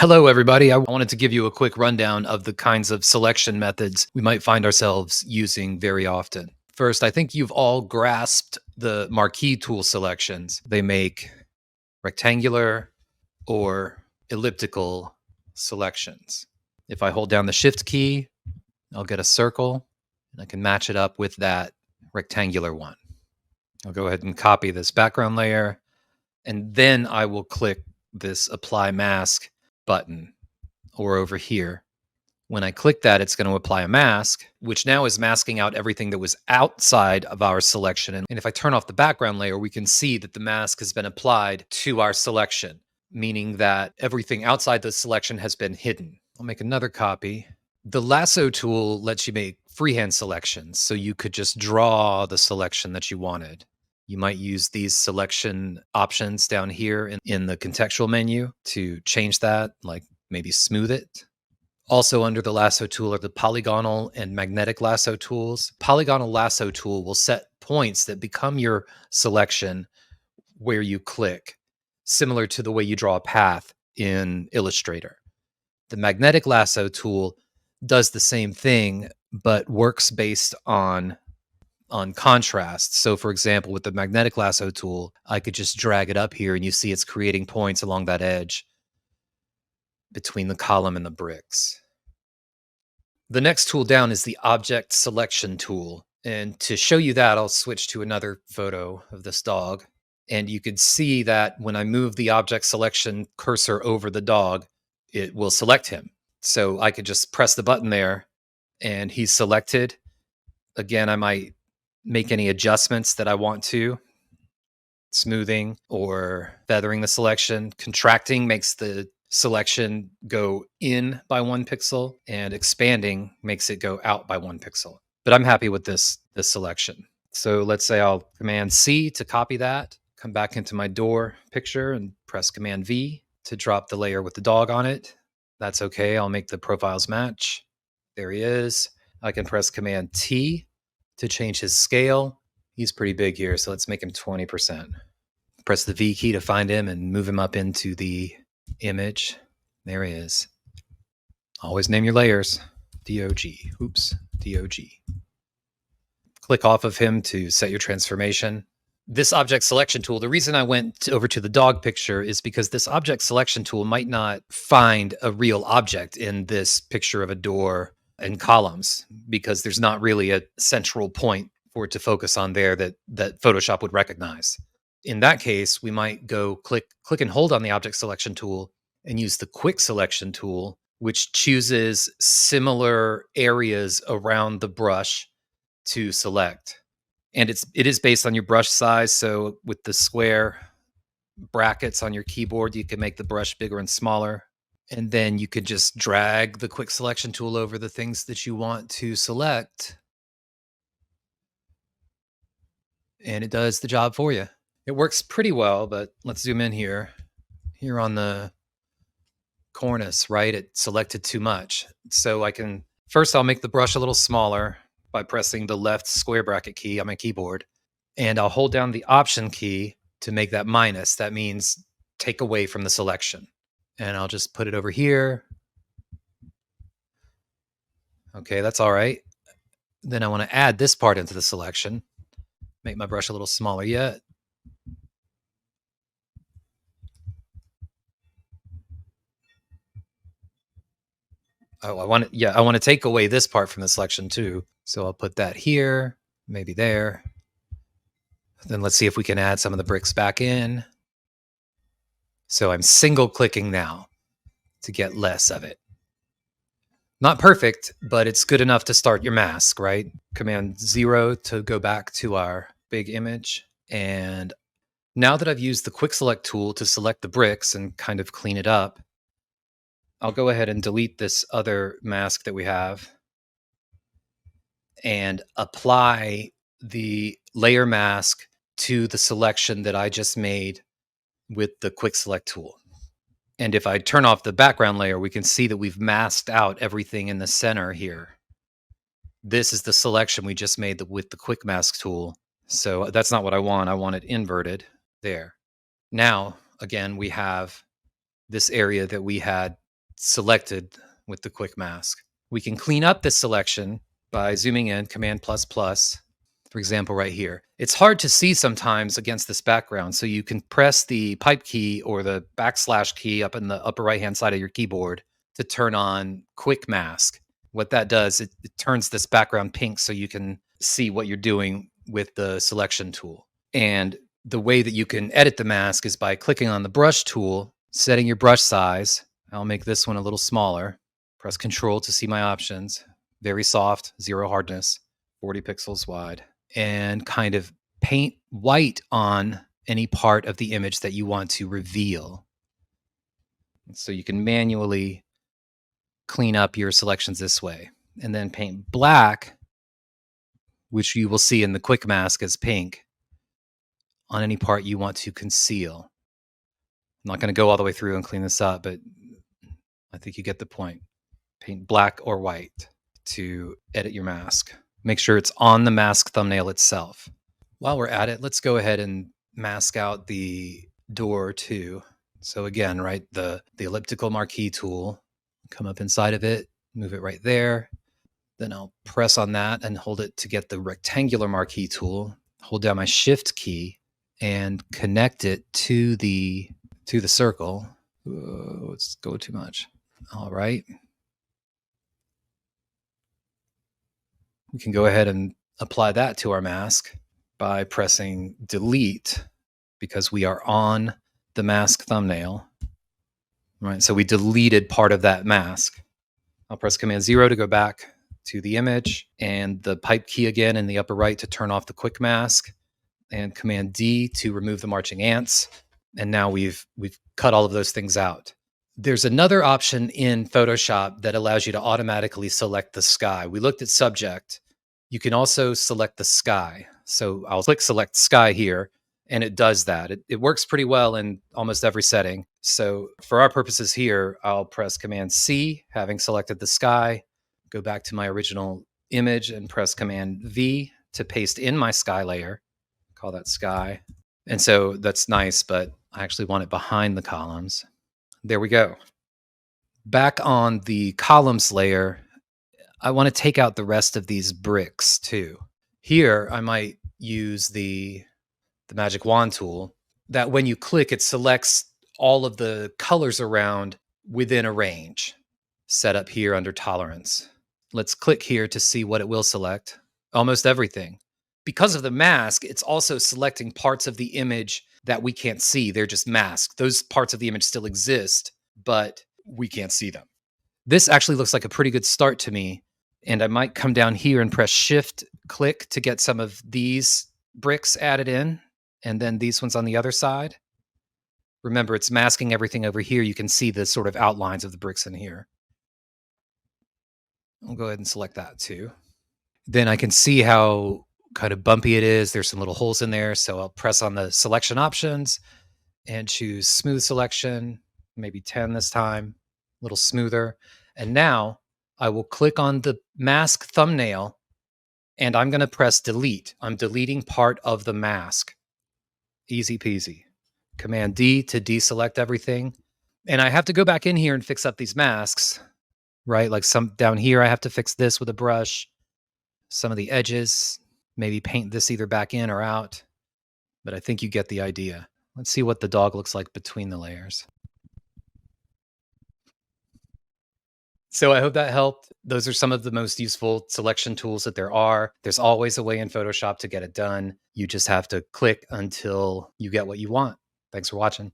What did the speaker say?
Hello, everybody. I wanted to give you a quick rundown of the kinds of selection methods we might find ourselves using very often. First, I think you've all grasped the marquee tool selections. They make rectangular or elliptical selections. If I hold down the Shift key, I'll get a circle, and I can match it up with that rectangular one. I'll go ahead and copy this background layer, and then I will click this Apply Mask button, or over here. When I click that, it's going to apply a mask, which now is masking out everything that was outside of our selection. And if I turn off the background layer, we can see that the mask has been applied to our selection, meaning that everything outside the selection has been hidden. I'll make another copy. The lasso tool lets you make freehand selections, so you could just draw the selection that you wanted. You might use these selection options down here in the contextual menu to change that, like maybe smooth it. Also under the lasso tool are the polygonal and magnetic lasso tools. Polygonal lasso tool will set points that become your selection where you click, similar to the way you draw a path in Illustrator. The magnetic lasso tool does the same thing, but works based on contrast. So for example, with the magnetic lasso tool, I could just drag it up here and you see it's creating points along that edge between the column and the bricks. The next tool down is the object selection tool. And to show you that, I'll switch to another photo of this dog. And you can see that when I move the object selection cursor over the dog, it will select him. So I could just press the button there and he's selected. Again, I might make any adjustments that I want to. Smoothing or feathering the selection. Contracting makes the selection go in by 1 pixel, and expanding makes it go out by 1 pixel. But I'm happy with this selection. So let's say I'll Command C to copy that, come back into my door picture and press Command V to drop the layer with the dog on it. That's okay. I'll make the profiles match. There he is. I can press Command T to change his scale. He's pretty big here, so let's make him 20%. Press the V key to find him and move him up into the image. There he is. Always name your layers. DOG. Oops. DOG. Click off of him to set your transformation. This object selection tool, the reason I went over to the dog picture is because this object selection tool might not find a real object in this picture of a door and columns, because there's not really a central point for it to focus on there that Photoshop would recognize. In that case, we might go click and hold on the object selection tool and use the quick selection tool, which chooses similar areas around the brush to select. And it is based on your brush size. So with the square brackets on your keyboard, you can make the brush bigger and smaller. And then you could just drag the quick selection tool over the things that you want to select. And it does the job for you. It works pretty well, but let's zoom in here. Here on the cornice, right? It selected too much. So I'll make the brush a little smaller by pressing the left square bracket key on my keyboard. And I'll hold down the Option key to make that minus. That means take away from the selection. And I'll just put it over here. Okay, that's all right. Then I want to add this part into the selection. Make my brush a little smaller yet. Oh, I want to take away this part from the selection too. So I'll put that here, maybe there. Then let's see if we can add some of the bricks back in. So I'm single clicking now to get less of it. Not perfect, but it's good enough to start your mask, right? Command 0 to go back to our big image. And now that I've used the quick select tool to select the bricks and kind of clean it up, I'll go ahead and delete this other mask that we have and apply the layer mask to the selection that I just made with the quick select tool. And if I turn off the background layer, we can see that we've masked out everything in the center here. This is the selection we just made with the quick mask tool. So that's not what I want. I want it inverted there. Now, again, we have this area that we had selected with the quick mask. We can clean up this selection by zooming in, Command++, for example, right here. It's hard to see sometimes against this background, so you can press the pipe key or the backslash key up in the upper right-hand side of your keyboard to turn on quick mask. What that does, it turns this background pink so you can see what you're doing with the selection tool. And the way that you can edit the mask is by clicking on the brush tool, setting your brush size. I'll make this one a little smaller. Press Control to see my options. Very soft, 0 hardness, 40 pixels wide. And kind of paint white on any part of the image that you want to reveal. So you can manually clean up your selections this way. And then paint black, which you will see in the quick mask as pink, on any part you want to conceal. I'm not going to go all the way through and clean this up, but I think you get the point. Paint black or white to edit your mask. Make sure it's on the mask thumbnail itself. While we're at it, let's go ahead and mask out the door too. So again, right, the elliptical marquee tool, come up inside of it, move it right there. Then I'll press on that and hold it to get the rectangular marquee tool. Hold down my Shift key and connect it to the circle. Whoa, let's go too much. All right. We can go ahead and apply that to our mask by pressing Delete because we are on the mask thumbnail. Right, so we deleted part of that mask. I'll press Command 0 to go back to the image and the pipe key again in the upper right to turn off the quick mask, and Command D to remove the marching ants. And now we've cut all of those things out. There's another option in Photoshop that allows you to automatically select the sky. We looked at subject. You can also select the sky. So I'll click select sky here, and it does that. It works pretty well in almost every setting. So for our purposes here, I'll press Command C, having selected the sky, go back to my original image and press Command V to paste in my sky layer. Call that sky. And so that's nice, but I actually want it behind the columns. There we go. Back on the columns layer, I want to take out the rest of these bricks too. Here, I might use the magic wand tool that when you click, it selects all of the colors around within a range set up here under tolerance. Let's click here to see what it will select. Almost everything. Because of the mask, it's also selecting parts of the image that we can't see. They're just masked. Those parts of the image still exist, but we can't see them. This actually looks like a pretty good start to me. And I might come down here and press Shift click to get some of these bricks added in, and then these ones on the other side. Remember, it's masking everything over here. You can see the sort of outlines of the bricks in here. I'll go ahead and select that too. Then I can see how kind of bumpy it is. There's some little holes in there. So I'll press on the selection options and choose smooth selection, maybe 10 this time, a little smoother. And now I will click on the mask thumbnail and I'm going to press delete. I'm deleting part of the mask. Easy peasy. Command D to deselect everything. And I have to go back in here and fix up these masks, right? Like some down here, I have to fix this with a brush. Some of the edges, maybe paint this either back in or out. But I think you get the idea. Let's see what the dog looks like between the layers. So I hope that helped. Those are some of the most useful selection tools that there are. There's always a way in Photoshop to get it done. You just have to click until you get what you want. Thanks for watching.